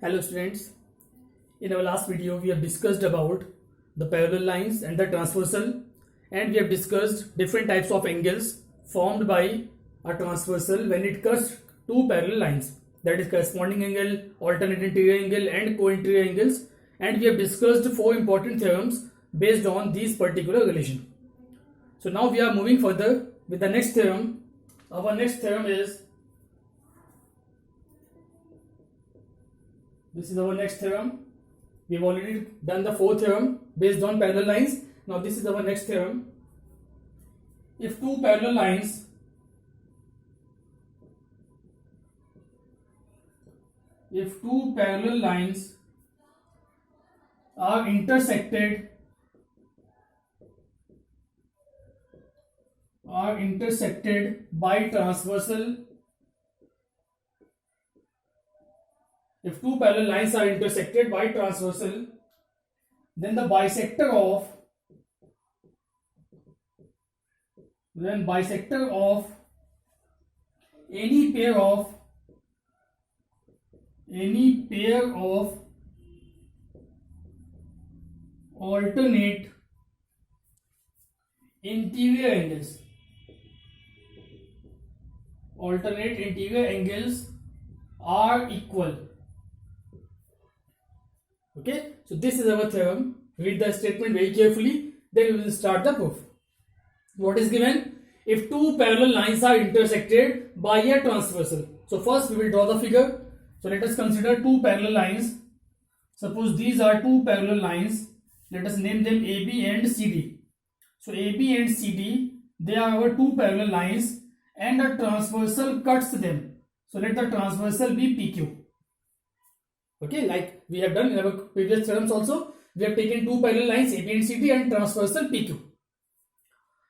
Hello students, in our last video we have discussed about the parallel lines and the transversal, and we have discussed different types of angles formed by a transversal when it cuts two parallel lines, that is corresponding angle, alternate interior angle and co-interior angles, and we have discussed four important theorems based on these particular relation. So now we are moving further with the next theorem. Our next theorem is this is our next theorem. We have already done the fourth theorem based on parallel lines. Now this is our next theorem. If two parallel lines are intersected by transversal, if two parallel lines are intersected by transversal, then the bisector of any pair of alternate interior angles are equal. Okay, so this is our theorem. Read the statement very carefully, then we will start the proof. What is given? If two parallel lines are intersected by a transversal. So first we will draw the figure. So let us consider two parallel lines. Suppose these are two parallel lines. Let us name them AB and CD. So AB and CD, they are our two parallel lines and a transversal cuts them. So let the transversal be PQ. Okay, like we have done in our previous theorems also, we have taken two parallel lines AB and CD and transversal PQ.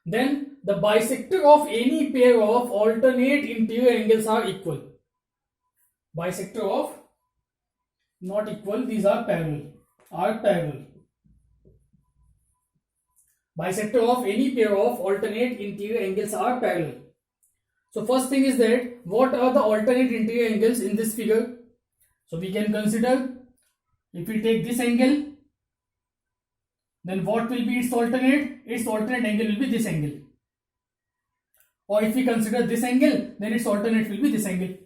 Then the bisector of any pair of alternate interior angles are equal. Bisector of, not equal, these are parallel. Bisector of any pair of alternate interior angles are parallel. So first thing is that what are the alternate interior angles in this figure? So we can consider, if we take this angle, then what will be its alternate? Its alternate angle will be this angle. Or if we consider this angle, then its alternate will be this angle.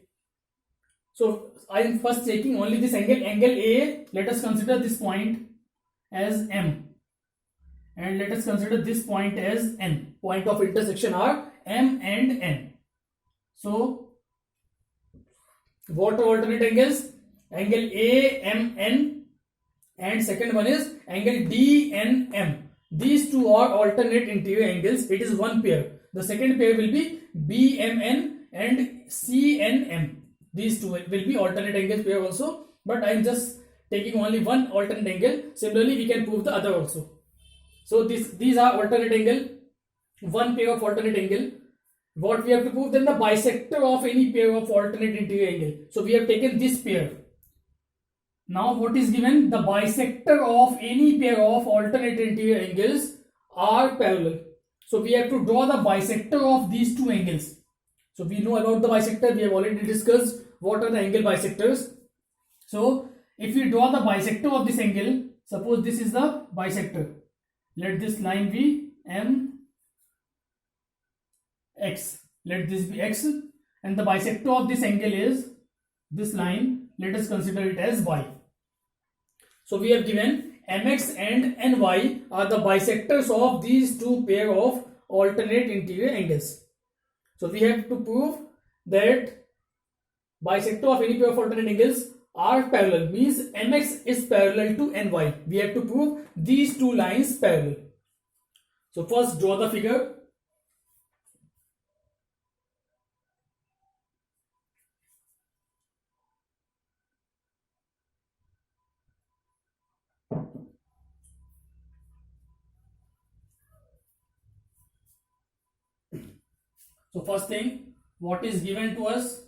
So I am first taking only this angle, angle A. Let us consider this point as M, and let us consider this point as N. Point of intersection are M and N. So what are alternate angles? Angle AMN, and second one is angle DNM. These two are alternate interior angles. It is one pair. The second pair will be BMN and CNM. These two will be alternate angles pair also, but I am just taking only one alternate angle. Similarly, we can prove the other also. So these are alternate angle, one pair of alternate angle. What we have to prove? Then the bisector of any pair of alternate interior angle. So we have taken this pair. Now what is given? The bisector of any pair of alternate interior angles are parallel. So we have to draw the bisector of these two angles. So we know about the bisector. We have already discussed what are the angle bisectors. So if we draw the bisector of this angle, suppose this is the bisector. Let this line be MX. Let this be X. And the bisector of this angle is this line. Let us consider it as Y. So we have given MX and NY are the bisectors of these two pair of alternate interior angles. So we have to prove that bisector of any pair of alternate angles are parallel, means MX is parallel to NY. We have to prove these two lines parallel. So first draw the figure. So first thing, what is given to us?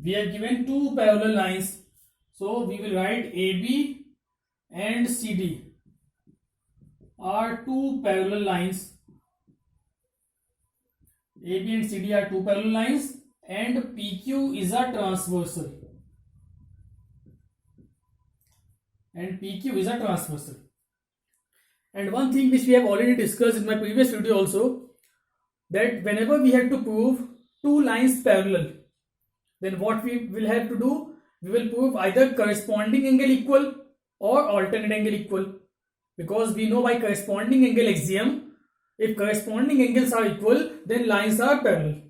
We are given two parallel lines. So we will write AB and CD are two parallel lines. AB and CD are two parallel lines and PQ is a transversal. and PQ is a transversal. And one thing which we have already discussed in my previous video also, that whenever we have to prove two lines parallel, then what we will have to do, we will prove either corresponding angle equal or alternate angle equal, because we know by corresponding angle axiom, if corresponding angles are equal, then lines are parallel.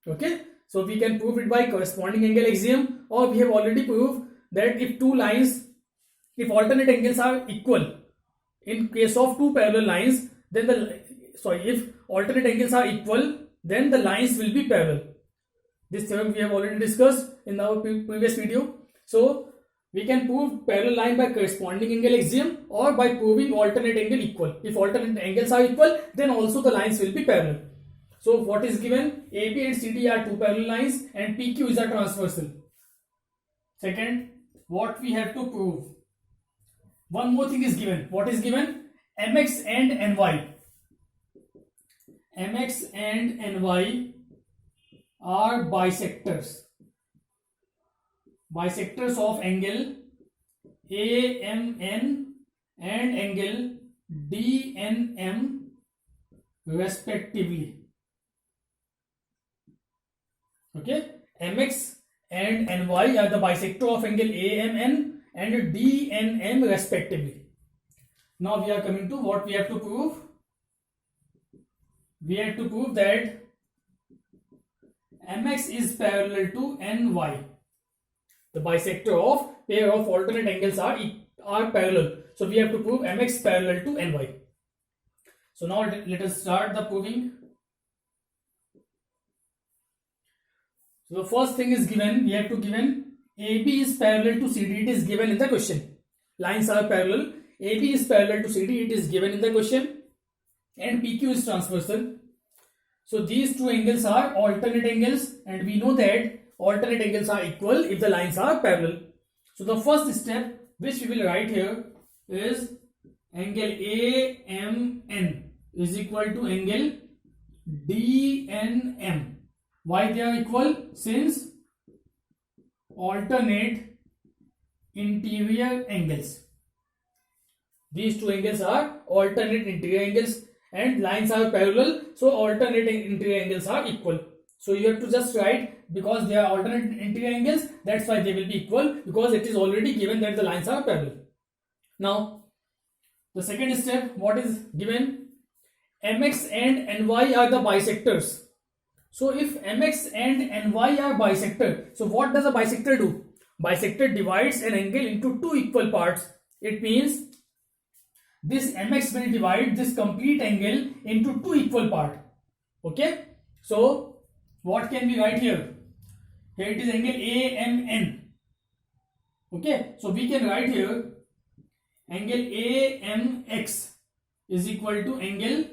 Okay, so we can prove it by corresponding angle axiom, or we have already proved that if two lines, if alternate angles are equal in case of two parallel lines, then if alternate angles are equal, then the lines will be parallel. This theorem we have already discussed in our previous video. So we can prove parallel line by corresponding angle axiom or by proving alternate angle equal. If alternate angles are equal, then also the lines will be parallel. So what is given? AB and CD are two parallel lines and PQ is a transversal. Second, what we have to prove? One more thing is given. What is given? MX and NY. MX and NY are bisectors. Bisectors of angle AMN and angle DNM respectively. Okay, MX and NY are the bisector of angle AMN and DNM respectively. Now we are coming to what we have to prove. We have to prove that MX is parallel to NY. The bisector of pair of alternate angles are parallel. So we have to prove MX parallel to NY. So now let us start the proving. So the first thing is given. We have to given AB is parallel to CD. It is given in the question. Lines are parallel. AB is parallel to CD. It is given in the question. And PQ is transversal. So these two angles are alternate angles, and we know that alternate angles are equal if the lines are parallel. So the first step which we will write here is angle AMN is equal to angle DNM. Why they are equal? Since alternate interior angles. These two angles are alternate interior angles and lines are parallel, so alternate interior angles are equal. So you have to just write, because they are alternate interior angles, that's why they will be equal, because it is already given that the lines are parallel. Now the second step, what is given? MX and NY are the bisectors. So if MX and NY are bisector, so what does a bisector do? Bisector divides an angle into two equal parts. It means this MX will divide this complete angle into two equal parts. Okay, so what can we write here? Here it is angle AMN. Okay, so we can write here angle AMX is equal to angle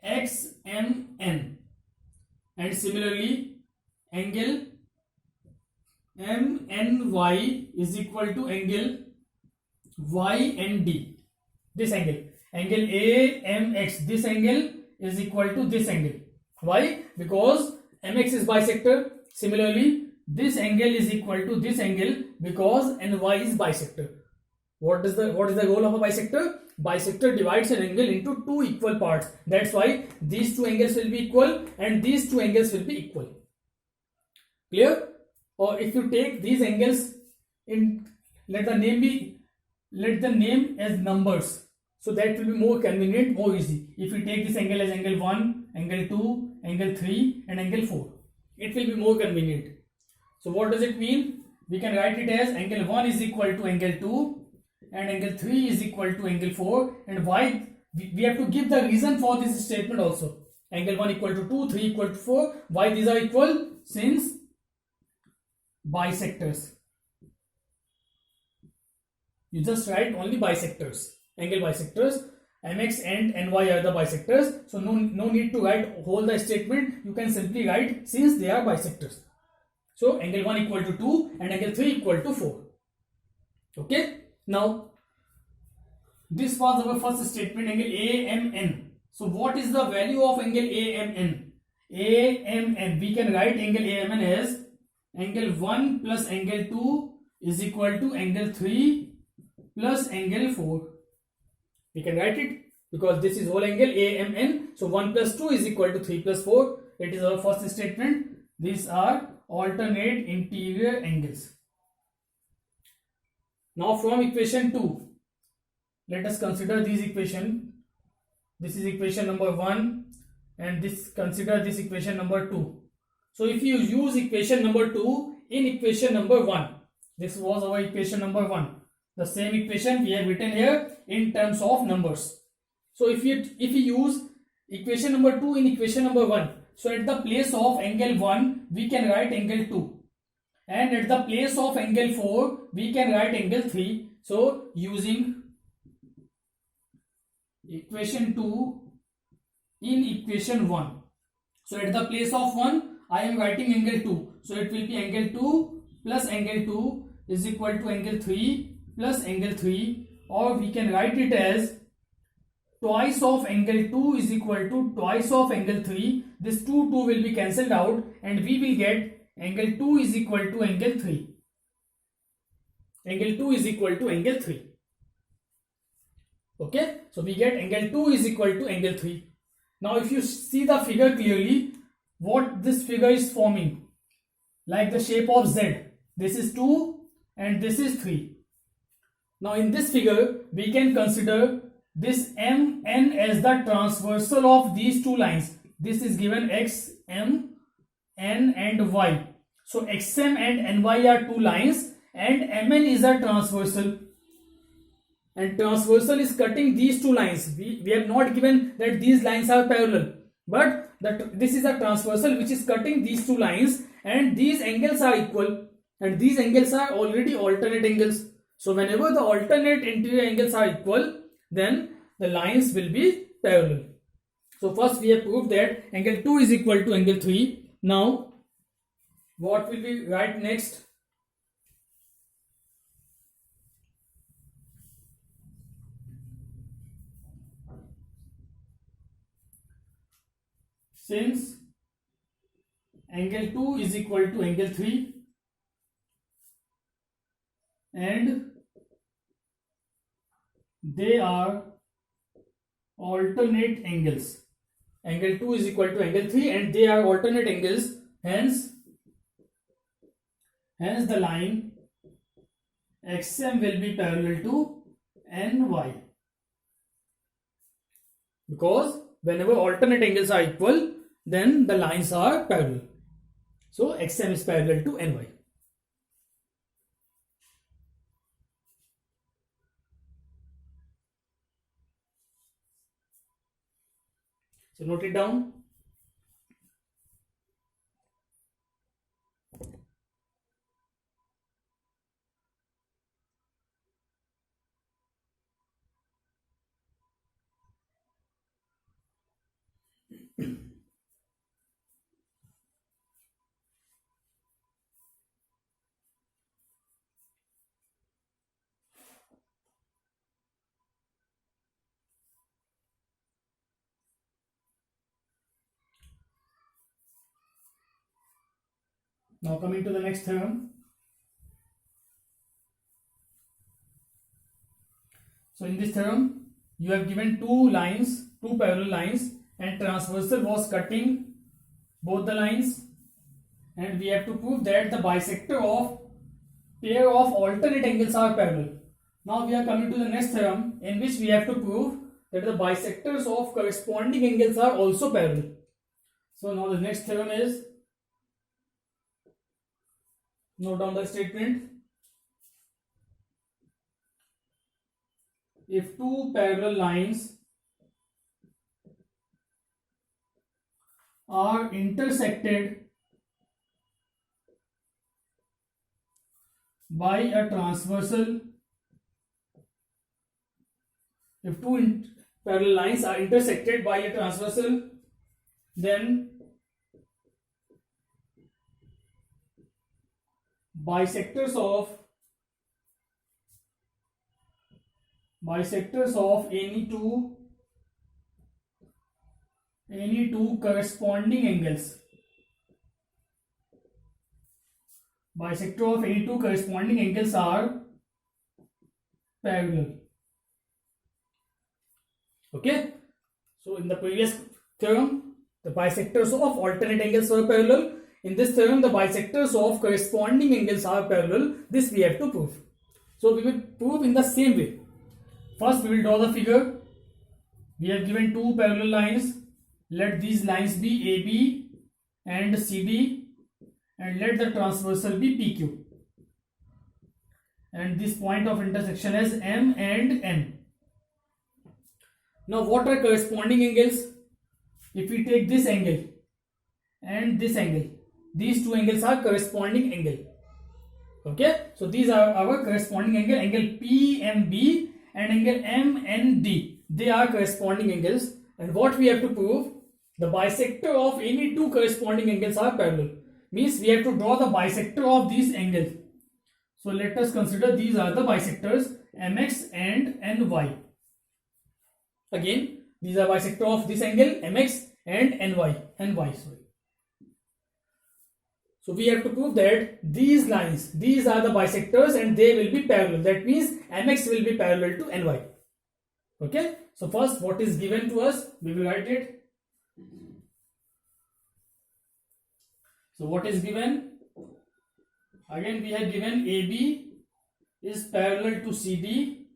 XMN, and similarly angle MNY is equal to angle YND. This angle AMX, this angle is equal to this angle. Why? Because MX is bisector. Similarly, this angle is equal to this angle because NY is bisector. What is the role of a bisector? Bisector divides an angle into two equal parts. That's why these two angles will be equal and these two angles will be equal. Clear? Or if you take these angles in, let the name as numbers, so that will be more convenient, more easy. If we take this angle as angle 1, angle 2, angle 3 and angle 4, it will be more convenient. So what does it mean? We can write it as angle 1 is equal to angle 2 and angle 3 is equal to angle 4. And why? We have to give the reason for this statement also. Angle 1 equal to 2, 3 equal to 4. Why these are equal? Since bisectors. You just write only bisectors, angle bisectors. MX and NY are the bisectors. So no need to write whole the statement. You can simply write since they are bisectors. So angle 1 equal to 2 and angle 3 equal to 4. Okay. Now this was our first statement, angle AMN. So what is the value of angle AMN? AMN, we can write angle AMN as angle 1 plus angle 2 is equal to angle 3 plus angle 4. We can write it because this is whole angle AMN. So 1 plus 2 is equal to 3 plus 4. It is our first statement. These are alternate interior angles. Now from equation 2, let us consider these equation. This is equation number 1 and this consider this equation number 2. So if you use equation number 2 in equation number 1, this was our equation number 1. The same equation we have written here in terms of numbers. So if you use equation number 2 in equation number 1, so at the place of angle 1 we can write angle 2, and at the place of angle 4 we can write angle 3. So using equation 2 in equation 1, so at the place of 1 I am writing angle 2, so it will be angle 2 plus angle 2 is equal to angle 3 plus angle 3, or we can write it as twice of angle 2 is equal to twice of angle 3. This 2 will be cancelled out and we will get angle 2 is equal to angle 3. Angle 2 is equal to angle 3. Okay, so we get angle 2 is equal to angle 3. Now if you see the figure clearly, what this figure is forming, like the shape of Z. This is 2 and this is 3. Now in this figure we can consider this MN as the transversal of these two lines. This is given X, M, N and Y. So XM and NY are two lines and MN is a transversal. And transversal is cutting these two lines. We have not given that these lines are parallel. But this is a transversal which is cutting these two lines, and these angles are equal. And these angles are already alternate angles. So whenever the alternate interior angles are equal, then the lines will be parallel. So first we have proved that angle 2 is equal to angle 3. Now what will we write next? Since angle 2 is equal to angle 3 and they are alternate angles. Angle 2 is equal to angle 3 and they are alternate angles. Hence the line XM will be parallel to NY. Because whenever alternate angles are equal, then the lines are parallel. So XM is parallel to NY. So note it down. Now coming to the next theorem. So in this theorem, you have given two parallel lines, and transversal was cutting both the lines, and we have to prove that the bisector of pair of alternate angles are parallel. Now we are coming to the next theorem, in which we have to prove that the bisectors of corresponding angles are also parallel. So now the next theorem is, note down the statement. If two parallel lines are intersected by a transversal, if two parallel lines are intersected by a transversal, then bisectors of any two corresponding angles, bisector of any two corresponding angles are parallel. Okay. So in the previous theorem, the bisectors of alternate angles were parallel. In this theorem, the bisectors of corresponding angles are parallel. This we have to prove. So we will prove in the same way. First, we will draw the figure. We have given two parallel lines. Let these lines be AB and CD, and let the transversal be PQ. And this point of intersection is M and N. Now, what are corresponding angles? If we take this angle and this angle, these two angles are corresponding angle. Okay, so these are our corresponding angle, angle PMB and angle MND. They are corresponding angles, and what we have to prove, the bisector of any two corresponding angles are parallel. Means we have to draw the bisector of these angles. So let us consider these are the bisectors MX and NY. Again, these are bisector of this angle MX and NY. So we have to prove that these lines, these are the bisectors and they will be parallel. That means MX will be parallel to NY. Okay. So first, what is given to us? We will write it. So what is given? Again, we have given AB is parallel to CD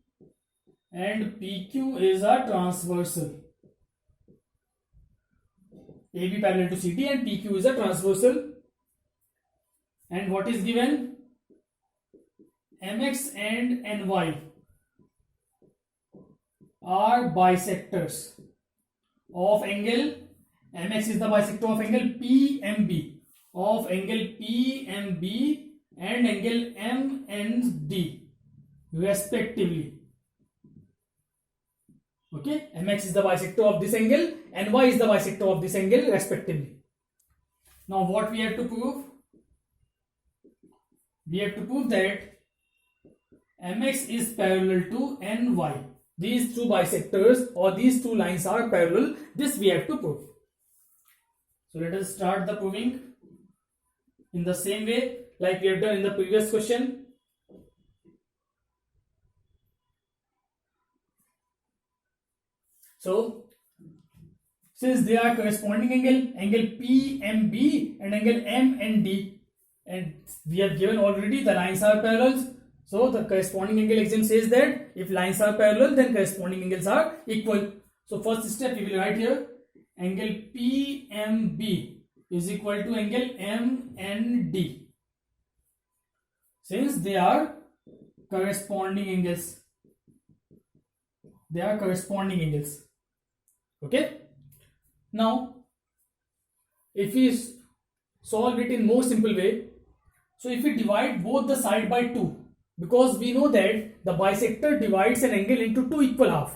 and PQ is a transversal. AB parallel to CD and PQ is a transversal. And what is given? MX and NY are bisectors of angle. MX is the bisector of angle PMB, and angle MND respectively. Okay, MX is the bisector of this angle, NY is the bisector of this angle respectively. Now what we have to prove? We have to prove that MX is parallel to NY. These two bisectors or these two lines are parallel. This we have to prove. So let us start the proving in the same way like we have done in the previous question. So since they are corresponding angle PMB and angle MND, and we have given already the lines are parallel. So the corresponding angle exam says that if lines are parallel, then corresponding angles are equal. So first step we will write here, angle PMB is equal to angle MND. Since they are corresponding angles. They are corresponding angles. Okay. Now, if we solve it in more simple way, so if we divide both the side by 2, because we know that the bisector divides an angle into 2 equal half,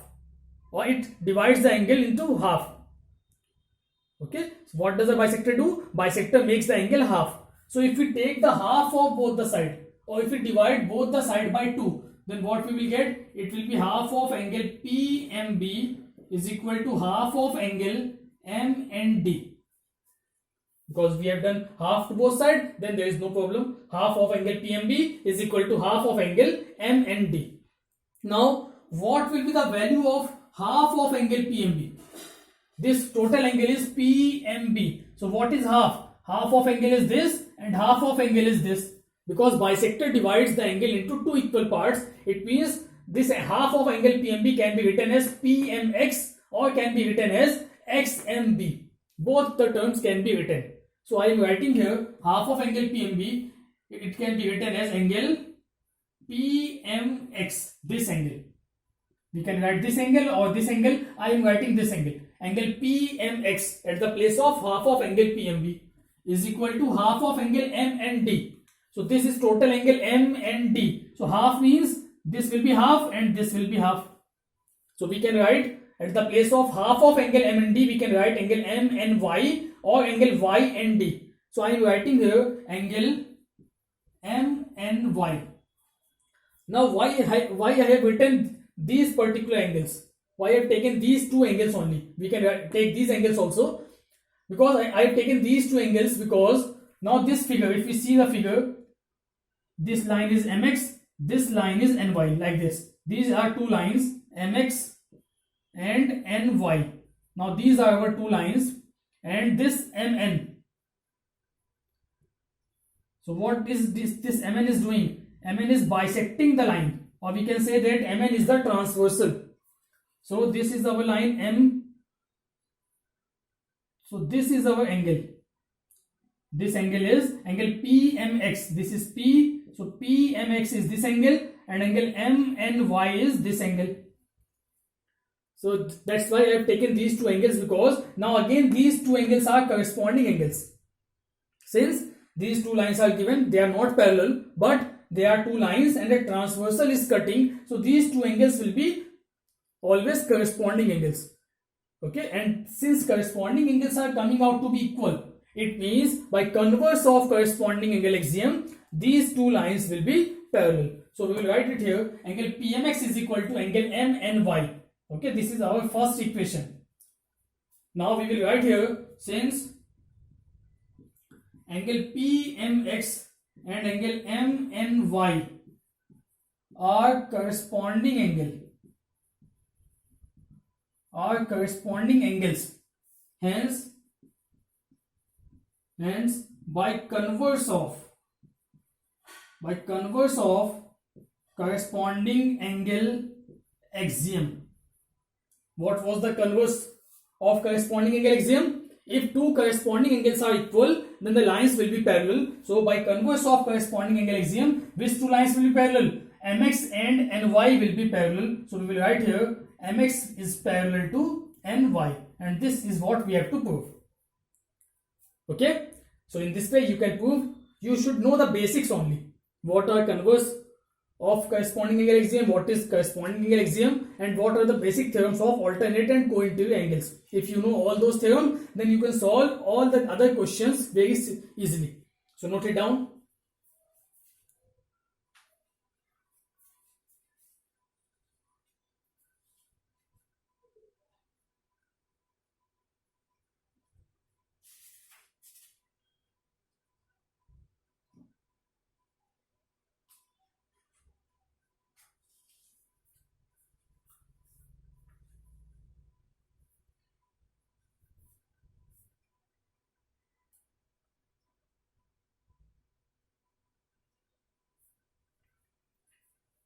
or it divides the angle into half. Okay, so what does a bisector do? Bisector makes the angle half. So if we take the half of both the side, or if we divide both the side by 2, then what we will get? It will be half of angle PMB is equal to half of angle MND. Because we have done half to both sides, then there is no problem. Half of angle PMB is equal to half of angle MND. Now, what will be the value of half of angle PMB? This total angle is PMB. So what is half? Half of angle is this and half of angle is this. Because bisector divides the angle into 2 equal parts, it means this half of angle PMB can be written as PMX or can be written as XMB. Both the terms can be written. So I am writing here half of angle PMB, it can be written as angle PMX, this angle. We can write this angle or this angle. I am writing this angle. Angle PMX at the place of half of angle PMB is equal to half of angle MND. So this is total angle MND. So half means this will be half and this will be half. So we can write at the place of half of angle MND, we can write angle MNY or angle YND. So I am writing here angle MNY. Now why I have written these particular angles? Why I have taken these two angles only? We can take these angles also. Because I have taken these two angles because now this figure, if we see the figure, this line is MX, this line is ny, like this. These are two lines, mx and ny. Now these are our two lines, and this mn. So what is this mn is doing? Mn is bisecting the line, or we can say that mn is the transversal. So this is our line m. So this is our angle. This angle is angle PMX. This is P. So PMX is this angle, and angle MNY is this angle. So that's why I have taken these two angles, because now again these two angles are corresponding angles. Since these two lines are given, they are not parallel, but they are two lines and a transversal is cutting. So these two angles will be always corresponding angles. Okay, and since corresponding angles are coming out to be equal, it means by converse of corresponding angle axiom, these two lines will be parallel. So we will write it here. Angle PMX is equal to angle MNY. Okay, this is our first equation. Now we will write here, since angle PMX and angle MNY are corresponding angles. Hence by converse of corresponding angle axiom. What was the converse of corresponding angle axiom? If two corresponding angles are equal, then the lines will be parallel. So by converse of corresponding angle axiom, which two lines will be parallel? MX and NY will be parallel. So we will write here MX is parallel to NY, and this is what we have to prove. Okay, so in this way you can prove. You should know the basics only. What are converse of corresponding angle axiom, what is corresponding angle axiom, and what are the basic theorems of alternate and co-interior angles. If you know all those theorems, then you can solve all the other questions very easily. So note it down.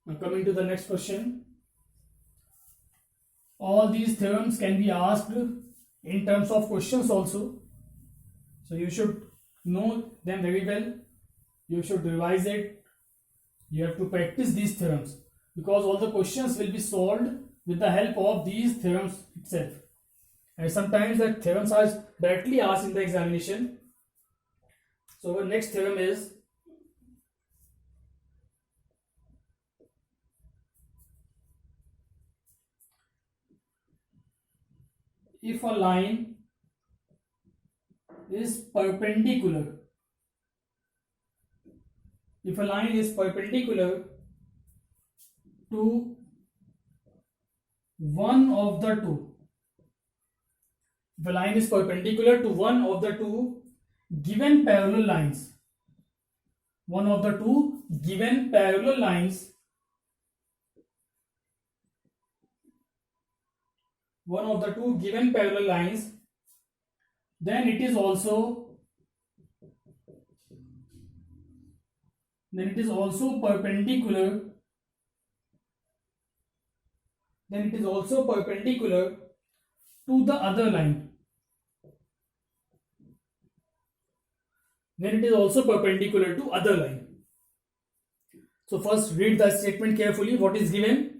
Now coming to the next question. All these theorems can be asked in terms of questions also. So you should know them very well. You should revise it. You have to practice these theorems, because all the questions will be solved with the help of these theorems itself. And sometimes the theorems are directly asked in the examination. So our next theorem is, if a line is perpendicular to one of the two, if a line is perpendicular to one of the two given parallel lines, then it is also perpendicular to the other line. So first read the statement carefully. What is given?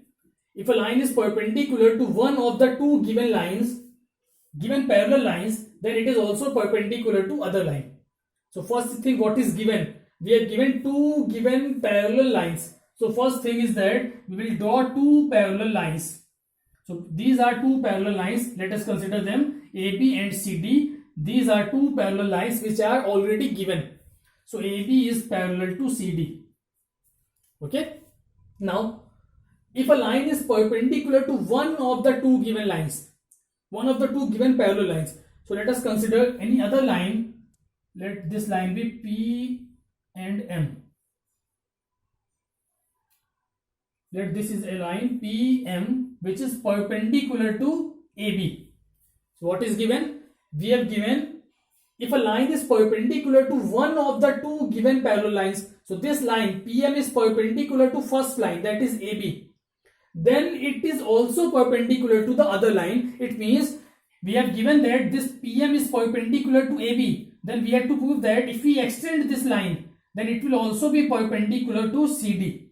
If a line is perpendicular to one of the two given parallel lines, then it is also perpendicular to other line. So first thing, what is given? We are given two given parallel lines. So first thing is that we will draw two parallel lines. So these are two parallel lines. Let us consider them, AB and CD. These are two parallel lines which are already given. So AB is parallel to CD. Okay. Now, if a line is perpendicular to one of the two given lines, one of the two given parallel lines, so let us consider any other line. Let this line be P and M. let this is a line PM which is perpendicular to AB. So what is given? We have given if a line is perpendicular to one of the two given parallel lines. So this line PM is perpendicular to first line, that is AB. Then it is also perpendicular to the other line. It means we have given that this PM is perpendicular to AB. Then we have to prove that if we extend this line, then it will also be perpendicular to CD.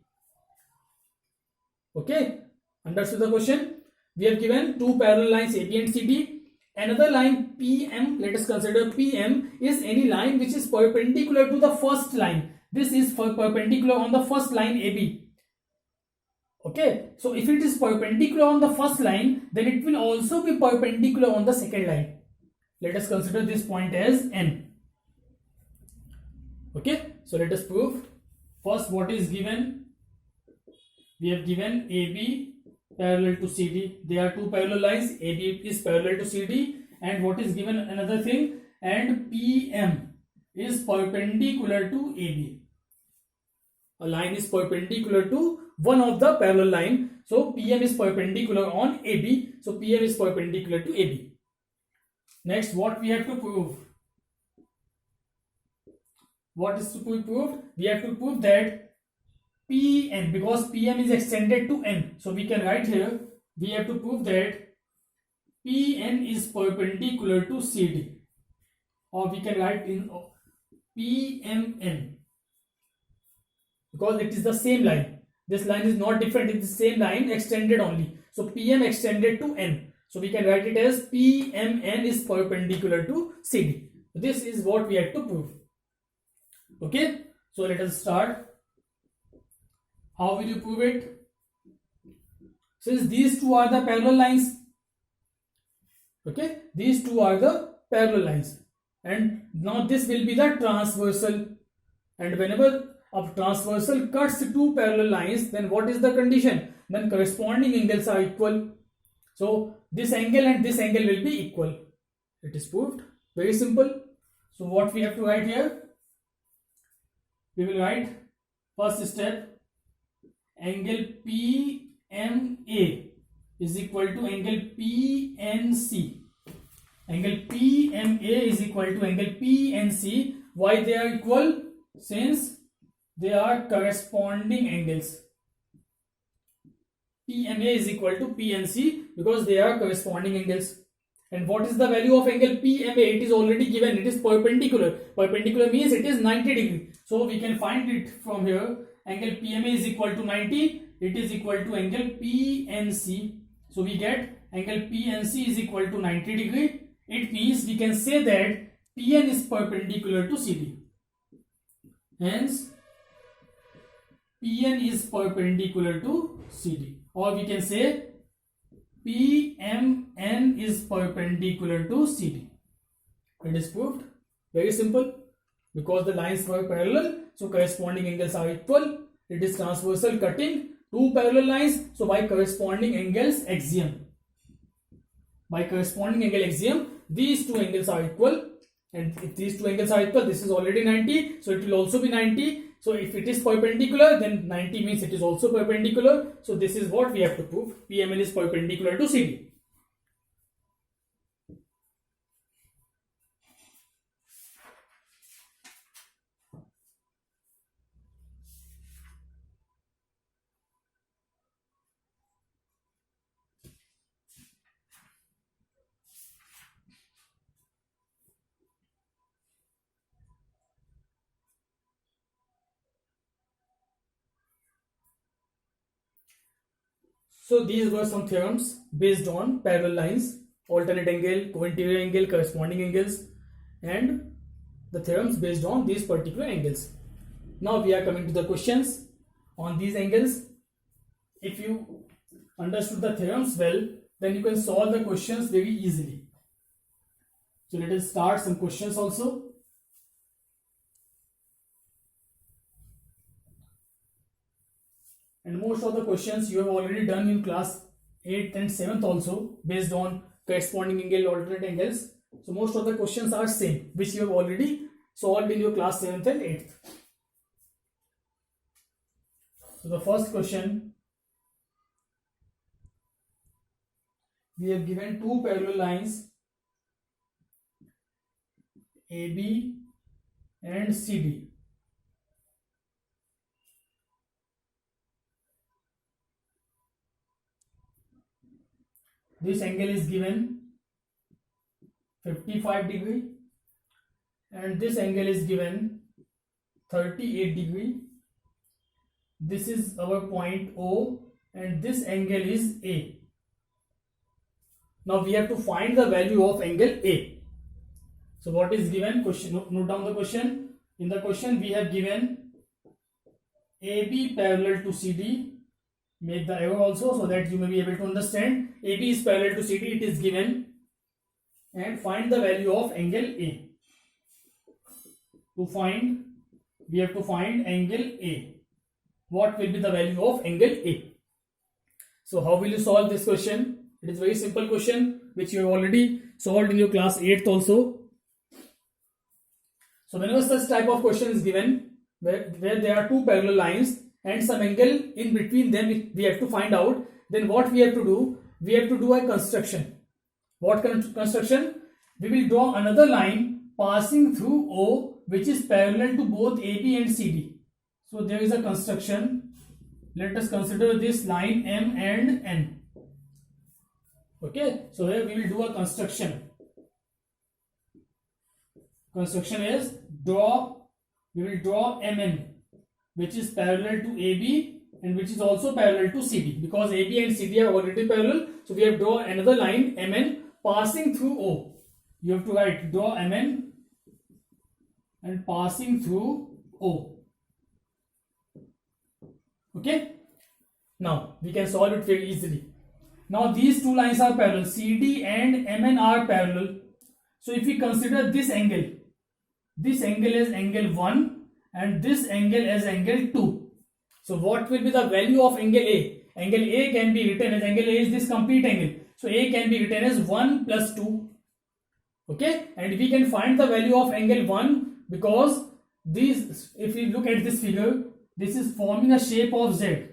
Okay, understood the question? We have given two parallel lines AB and CD. Another line PM, let us consider PM is any line which is perpendicular to the first line. This is perpendicular on the first line AB. Okay, so if it is perpendicular on the first line, then it will also be perpendicular on the second line. Let us consider this point as N. Okay, so let us prove. First, what is given? We have given AB parallel to CD. There are two parallel lines. AB is parallel to CD. And what is given? Another thing. And PM is perpendicular to AB. A line is perpendicular to one of the parallel line. So PM is perpendicular on AB. So PM is perpendicular to AB. Next, what we have to prove? What is to be proved? We have to prove that PN, because PM is extended to N. So we can write here, we have to prove that PN is perpendicular to CD. Or we can write in PMN. Because it is the same line. This line is not different, it is the same line extended only. So PM extended to N. So we can write it as PMN is perpendicular to CD. This is what we have to prove. Okay, so let us start. How will you prove it? Since these two are the parallel lines, okay, these two are the parallel lines, and now this will be the transversal, and whenever a transversal cuts two parallel lines, then what is the condition? Then corresponding angles are equal. So this angle and this angle will be equal. It is proved. Very simple. So what we have to write here? We will write first step, angle PMA is equal to angle PNC. Angle PMA is equal to angle PNC. Why they are equal? Since they are corresponding angles. PMA is equal to PNC because they are corresponding angles. And what is the value of angle PMA? It is already given. It is perpendicular. Perpendicular means it is 90 degree. So we can find it from here. Angle PMA is equal to 90. It is equal to angle PNC. So we get angle PNC is equal to 90 degree. It means we can say that PN is perpendicular to CD. Hence, PN is perpendicular to CD. Or we can say PMN is perpendicular to CD. It is proved. Very simple. Because the lines were parallel, so corresponding angles are equal. It is transversal cutting two parallel lines. So by corresponding angles axiom. By corresponding angle axiom, these two angles are equal. And if these two angles are equal, this is already 90. So it will also be 90. So if it is perpendicular, then 90 means it is also perpendicular. So this is what we have to prove. PMN is perpendicular to CD. So these were some theorems based on parallel lines, alternate angle, co-interior angle, corresponding angles, and the theorems based on these particular angles. Now we are coming to the questions on these angles. If you understood the theorems well, then you can solve the questions very easily. So let us start some questions also. And most of the questions you have already done in class 8th and 7th also based on corresponding angle, alternate angles. So most of the questions are same which you have already solved in your class 7th and 8th. So the first question, we have given two parallel lines AB and CD. This angle is given 55 degree and this angle is given 38 degree. This is our point O and this angle is A. Now we have to find the value of angle A. So what is given? Question. Note down the question. In the question we have given AB parallel to CD. Make the arrow also so that you may be able to understand. AB is parallel to CD. It is given. And find the value of angle A. To find, we have to find angle A. What will be the value of angle A? So how will you solve this question? It is very simple question which you have already solved in your class 8th also. So whenever such type of question is given where there are two parallel lines and some angle in between them we have to find out, then what we have to do? We have to do a construction. What construction? We will draw another line passing through O which is parallel to both AB and CD. So there is a construction. Let us consider this line M and N. Okay, so here we will do a construction. Construction is we will draw MN which is parallel to AB and which is also parallel to CD, because AB and CD are already parallel. So we have draw another line MN passing through O. You have to write draw MN and passing through O. Okay. Now we can solve it very easily. Now these two lines are parallel. CD and MN are parallel. So if we consider this angle is angle 1 and this angle as angle 2. So what will be the value of angle A? Angle A can be written as, angle A is this complete angle. So A can be written as 1 plus 2. Okay, and we can find the value of angle 1 because these, if we look at this figure, this is forming a shape of Z.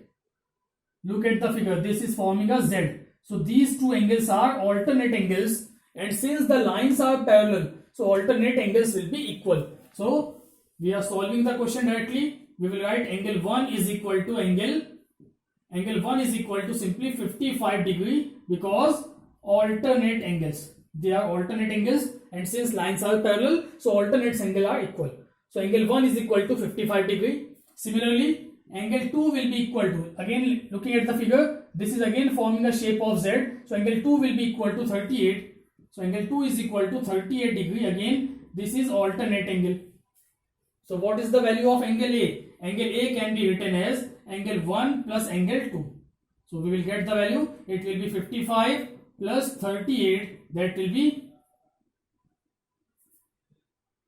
Look at the figure, this is forming a Z. So these two angles are alternate angles, and since the lines are parallel, so alternate angles will be equal. So we are solving the question directly. We will write angle 1 is equal to angle 1 is equal to simply 55 degree, because alternate angles. They are alternate angles, and since lines are parallel, so alternate angles are equal. So angle 1 is equal to 55 degree. Similarly, angle 2 will be equal to, again looking at the figure, this is again forming a shape of Z. So angle 2 will be equal to 38. So angle 2 is equal to 38 degree. Again, this is alternate angle. So what is the value of angle A? Angle A can be written as angle 1 plus angle 2. So we will get the value. It will be 55 plus 38. That will be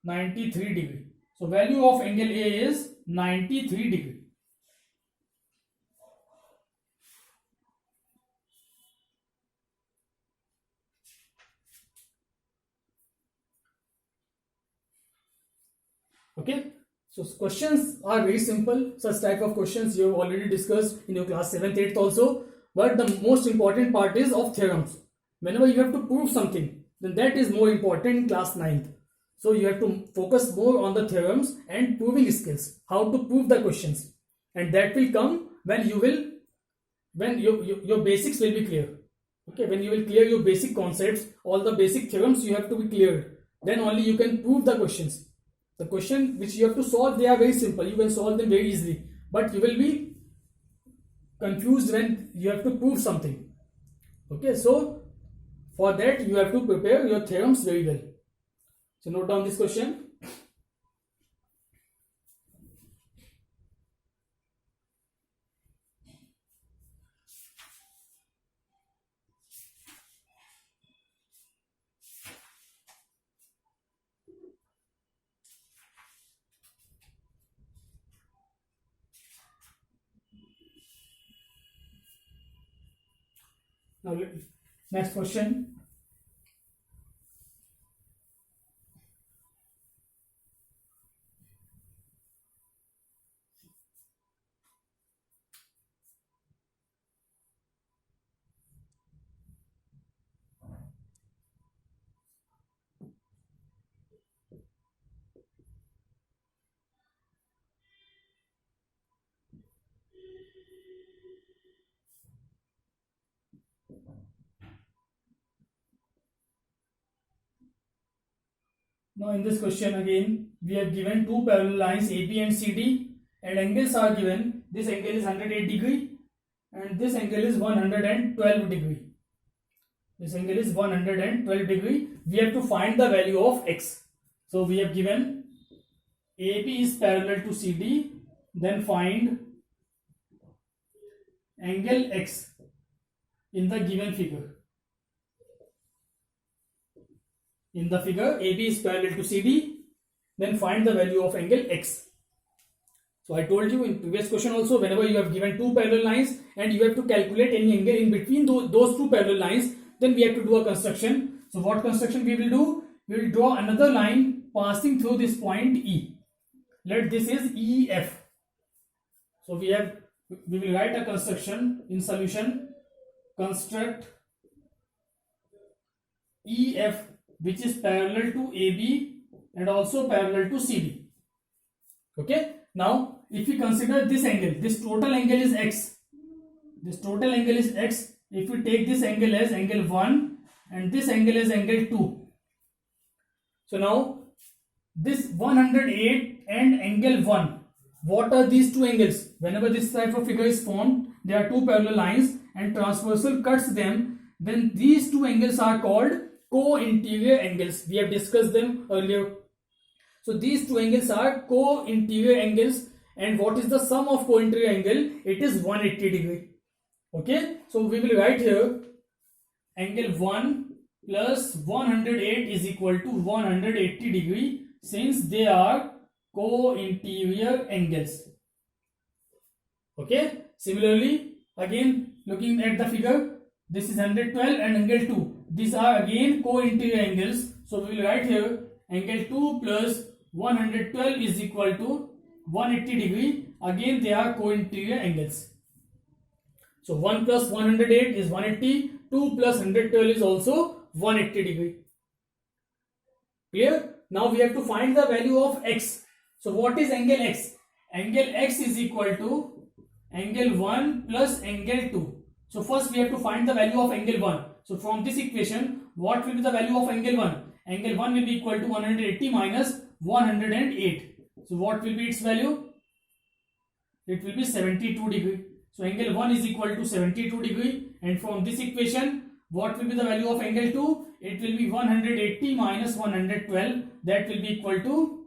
93 degree. So value of angle A is 93 degree. Okay, so questions are very simple. Such type of questions you have already discussed in your class 7th, 8th also. But the most important part is of theorems. Whenever you have to prove something, then that is more important in class 9th. So you have to focus more on the theorems and proving skills, how to prove the questions, and that will come when your basics will be clear. Okay, when you will clear your basic concepts, all the basic theorems you have to be cleared. Then only you can prove the questions. The question which you have to solve, they are very simple. You can solve them very easily. But you will be confused when you have to prove something. Okay, so for that you have to prepare your theorems very well. So note down this question. Now next question. Now in this question again, we have given two parallel lines AB and CD, and angles are given. This angle is 108 degree and this angle is 112 degree. This angle is 112 degree. We have to find the value of x. So we have given AB is parallel to CD, then find angle x in the given figure. In the figure, AB is parallel to CD, then find the value of angle x. So I told you in previous question also, whenever you have given two parallel lines and you have to calculate any angle in between those two parallel lines, then we have to do a construction. So what construction we will do? We will draw another line passing through this point E. Let this is EF. So we will write a construction in solution. Construct EF, which is parallel to AB and also parallel to CD. Okay. Now, if we consider this angle, this total angle is x. This total angle is x. If we take this angle as angle 1 and this angle as angle 2. So now, this 108 and angle 1. What are these two angles? Whenever this type of figure is formed, there are two parallel lines and transversal cuts them. Then these two angles are called co-interior angles. We have discussed them earlier. So these two angles are co-interior angles, and what is the sum of co-interior angle? It is 180 degree. Okay, so we will write here angle 1 plus 108 is equal to 180 degree, since they are co-interior angles. Okay, similarly again looking at the figure, this is 112 and angle 2. These are again co-interior angles. So we will write here angle 2 plus 112 is equal to 180 degree. Again they are co-interior angles. So 1 plus 108 is 180. 2 plus 112 is also 180 degree. Clear? Now we have to find the value of x. So what is angle x? Angle x is equal to angle 1 plus angle 2. So first we have to find the value of angle 1. So from this equation, what will be the value of angle 1? Angle 1 will be equal to 180 minus 108. So what will be its value? It will be 72 degree. So angle 1 is equal to 72 degree. And from this equation, what will be the value of angle 2? It will be 180 minus 112. That will be equal to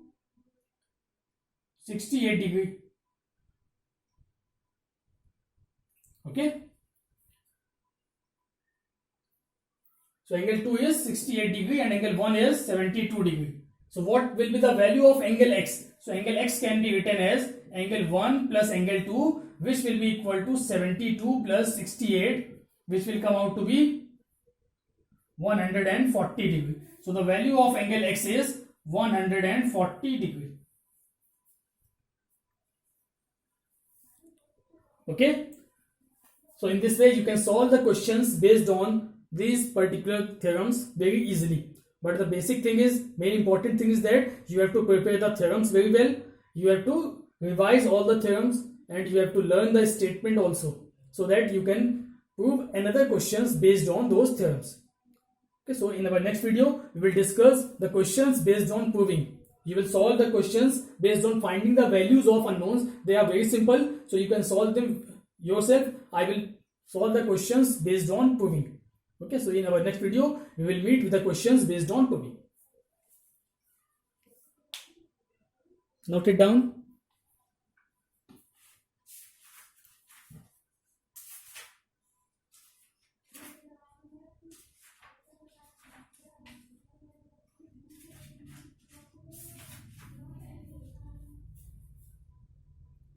68 degree. Okay. So angle 2 is 68 degree and angle 1 is 72 degree. So what will be the value of angle x? So angle x can be written as angle 1 plus angle 2, which will be equal to 72 plus 68, which will come out to be 140 degree. So the value of angle x is 140 degree. Okay. So in this way you can solve the questions based on these particular theorems very easily. But the basic thing is, very important thing is that you have to prepare the theorems very well. You have to revise all the theorems and you have to learn the statement also, so that you can prove another questions based on those theorems. Okay, so in our next video, we will discuss the questions based on proving. You will solve the questions based on finding the values of unknowns. They are very simple, so you can solve them yourself. I will solve the questions based on proving. Okay, so in our next video, we will meet with the questions based on proving. Note it down.